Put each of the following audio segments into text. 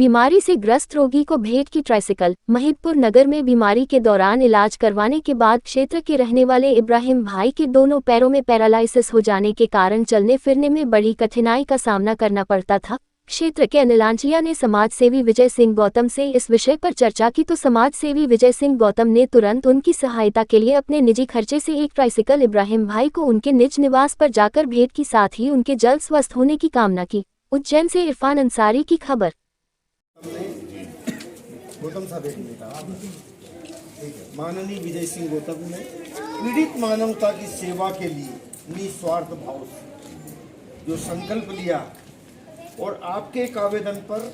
बीमारी से ग्रस्त रोगी को भेंट की ट्राइसिकल। महिदपुर नगर में बीमारी के दौरान इलाज करवाने के बाद क्षेत्र के रहने वाले इब्राहिम भाई के दोनों पैरों में पैरालाइसिस हो जाने के कारण चलने फिरने में बड़ी कठिनाई का सामना करना पड़ता था। क्षेत्र के अनिलांचिया ने समाज सेवी विजय सिंह गौतम से इस विषय पर चर्चा की तो समाज सेवी विजय सिंह गौतम ने तुरंत उनकी सहायता के लिए अपने निजी खर्चे से एक ट्राइसिकल इब्राहिम भाई को उनके निज निवास पर जाकर भेंट की, साथ ही उनके जल्द स्वस्थ होने की कामना की। उज्जैन से इरफान अंसारी की खबर। गौतम साहब माननीय विजय सिंह गौतम ने पीड़ित मानवता की सेवा के लिए निस्वार्थ भाव से जो संकल्प लिया और आपके एक आवेदन पर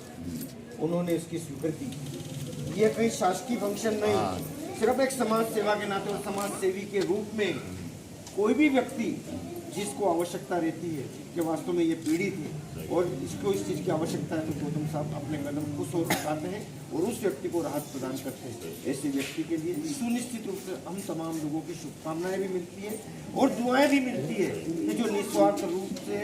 उन्होंने इसकी स्वीकृति। ये कहीं शासकीय फंक्शन नहीं, सिर्फ एक समाज सेवा के नाते और समाज सेवी के रूप में कोई भी व्यक्ति जिसको आवश्यकता रहती है कि वास्तव में ये पीड़ित है और इसको इस चीज़ की आवश्यकता है, तो गौतम साहब अपने कदम खुश और उठाते हैं और उस व्यक्ति को राहत प्रदान करते हैं। ऐसे व्यक्ति के लिए सुनिश्चित रूप से हम तमाम लोगों की शुभकामनाएं भी मिलती है और दुआएं भी मिलती है कि जो निस्वार्थ रूप से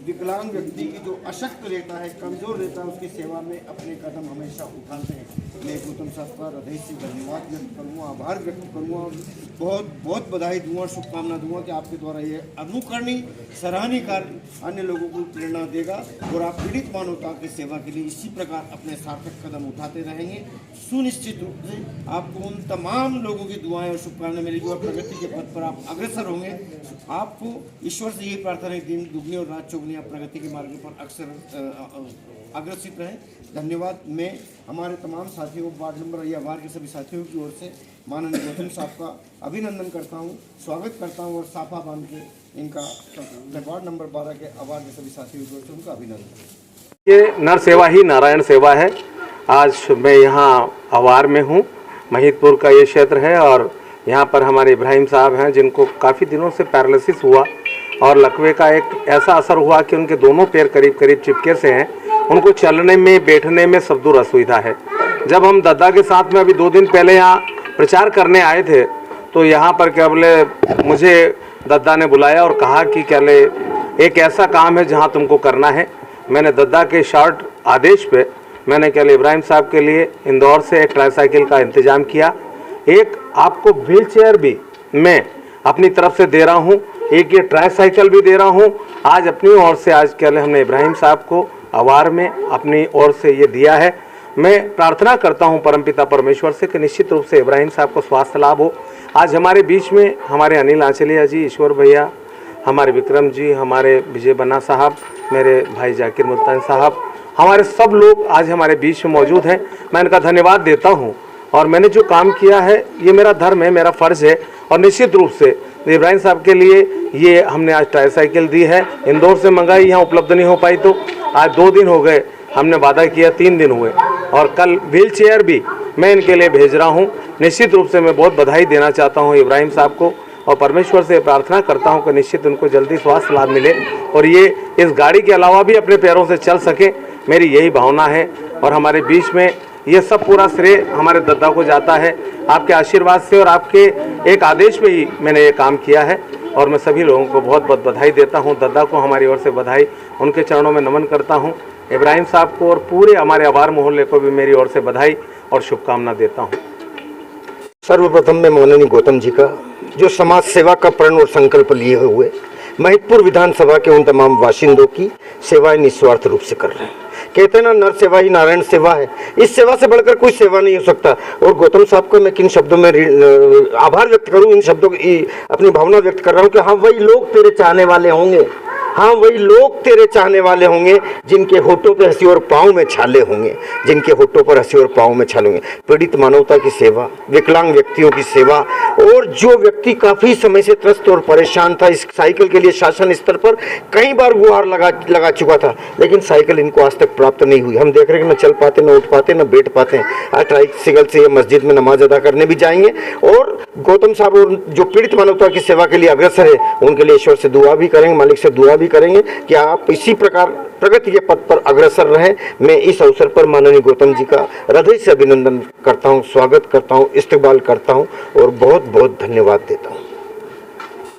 विकलांग व्यक्ति की जो अशक्त रहता है, कमज़ोर रहता है, उसकी सेवा में अपने कदम हमेशा उठाते हैं। मैं गौतम साहब का हृदय से धन्यवाद व्यक्त करूँगा, आभार व्यक्त करूँगा और बहुत बहुत बधाई दूँगा, शुभकामना दूँगा कि आपके द्वारा ये अनुकरणीय सराहनीय कार्य अन्य लोगों को प्रेरणा देगा और आप पीड़ित मानवता की सेवा के लिए इसी प्रकार अपने सार्थक कदम उठाते रहेंगे। सुनिश्चित रूप से आपको उन तमाम लोगों की दुआएं और शुभकामनाएं मिलेगी और प्रगति के पथ पर आप अग्रसर होंगे। आपको ईश्वर से यही प्रार्थना है, दिन दुगनी और रात चौगनी आप प्रगति के मार्ग पर अक्सर अग्रसित रहें। धन्यवाद। मैं हमारे तमाम साथियों, वार्ड नंबर या वार्ड के सभी साथियों की ओर से माननीय गौतम साहब का अभिनंदन करता हूं, स्वागत करता हूं और साफा बांध के इनका वार्ड नंबर 12 के वार्ड के सभी साथियों की ओर से उनका अभिनंदन। ये नर सेवा ही नारायण सेवा है। आज मैं यहाँ अवार में हूँ, महिदपुर का ये क्षेत्र है और यहाँ पर हमारे इब्राहिम साहब हैं जिनको काफ़ी दिनों से पैरालिसिस हुआ और लकवे का एक ऐसा असर हुआ कि उनके दोनों पैर करीब करीब चिपके से हैं। उनको चलने में बैठने में सब दूर असुविधा है। जब हम दादा के साथ में अभी 2 दिन पहले यहाँ प्रचार करने आए थे तो यहाँ पर क्या बोले मुझे दादा ने बुलाया और कहा कि क्या ले एक ऐसा काम है जहाँ तुमको करना है। मैंने दादा के शॉर्ट आदेश पे मैंने क्या ले इब्राहिम साहब के लिए इंदौर से एक ट्राईसाइकिल का इंतज़ाम किया। एक आपको व्हील चेयर भी मैं अपनी तरफ से दे रहा हूँ, एक ये ट्राईसाइकिल भी दे रहा हूँ। आज अपनी ओर से आज क्या ले हमने इब्राहिम साहब को अवार में अपनी ओर से ये दिया है। मैं प्रार्थना करता हूँ परमपिता परमेश्वर से कि निश्चित रूप से इब्राहिम साहब को स्वास्थ्य लाभ हो। आज हमारे बीच में हमारे अनिल आंचलिया जी, ईश्वर भैया, हमारे विक्रम जी, हमारे विजय बन्ना साहब, मेरे भाई जाकिर मुल्तान साहब, हमारे सब लोग आज हमारे बीच में मौजूद हैं। मैं इनका धन्यवाद देता हूँ और मैंने जो काम किया है ये मेरा धर्म है, मेरा फ़र्ज़ है और निश्चित रूप से इब्राहिम साहब के लिए ये हमने आज ट्राईसाइकिल दी है। इंदौर से मंगाई, यहाँ उपलब्ध नहीं हो पाई तो आज 2 दिन हो गए, हमने वादा किया 3 दिन हुए और कल व्हील चेयर भी मैं इनके लिए भेज रहा हूँ। निश्चित रूप से मैं बहुत बधाई देना चाहता हूँ इब्राहिम साहब को और परमेश्वर से प्रार्थना करता हूँ कि निश्चित उनको जल्दी स्वास्थ्य लाभ मिले और ये इस गाड़ी के अलावा भी अपने पैरों से चल सके, मेरी यही भावना है। और हमारे बीच में ये सब पूरा श्रेय हमारे दादा को जाता है। आपके आशीर्वाद से और आपके एक आदेश पे ही मैंने ये काम किया है और मैं सभी लोगों को बहुत बहुत बधाई देता हूँ। दादा को हमारी ओर से बधाई, उनके चरणों में नमन करता हूँ। इब्राहिम साहब को और पूरे हमारे अवार मोहल्ले को भी मेरी ओर से बधाई और शुभकामना देता हूँ। सर्वप्रथम मैं माननीय गौतम जी का जो समाज सेवा का प्रण और संकल्प लिए हुए महिदपुर विधानसभा के उन तमाम वासिंदों की सेवाएं निस्वार्थ रूप से कर रहे हैं। कहते हैं ना, नर सेवा ही नारायण सेवा है। इस सेवा से बढ़कर कोई सेवा नहीं हो सकता। और गौतम साहब को मैं किन शब्दों में आभार व्यक्त करूं, इन शब्दों की अपनी भावना व्यक्त कर रहा हूं कि हाँ, वही लोग तेरे चाहने वाले होंगे, हाँ वही लोग तेरे चाहने वाले होंगे जिनके होठों पे हंसी और पाँव में छाले होंगे, जिनके होठों पर हंसी और पाँव में छाले होंगे। पीड़ित मानवता की सेवा, विकलांग व्यक्तियों की सेवा और जो व्यक्ति काफ़ी समय से त्रस्त और परेशान था, इस साइकिल के लिए शासन स्तर पर कई बार गुहार लगा चुका था, लेकिन साइकिल इनको आज तक प्राप्त नहीं हुई। हम देख रहे हैं कि न चल पाते, न उठ पाते, न बैठ पाते हैं। आज ट्राईसाइकिल से ये मस्जिद में नमाज अदा करने भी जाएंगे और गौतम साहब और जो पीड़ित मानवता की सेवा के लिए अग्रसर है उनके लिए ईश्वर से दुआ भी करेंगे, मालिक से दुआ भी करेंगे कि आप इसी प्रकार प्रगति के पथ पर अग्रसर रहें। मैं इस अवसर पर माननीय गौतम जी का हृदय से अभिनंदन करता हूं, स्वागत करता हूं, इस्तकबाल करता हूं और बहुत बहुत धन्यवाद देता हूं।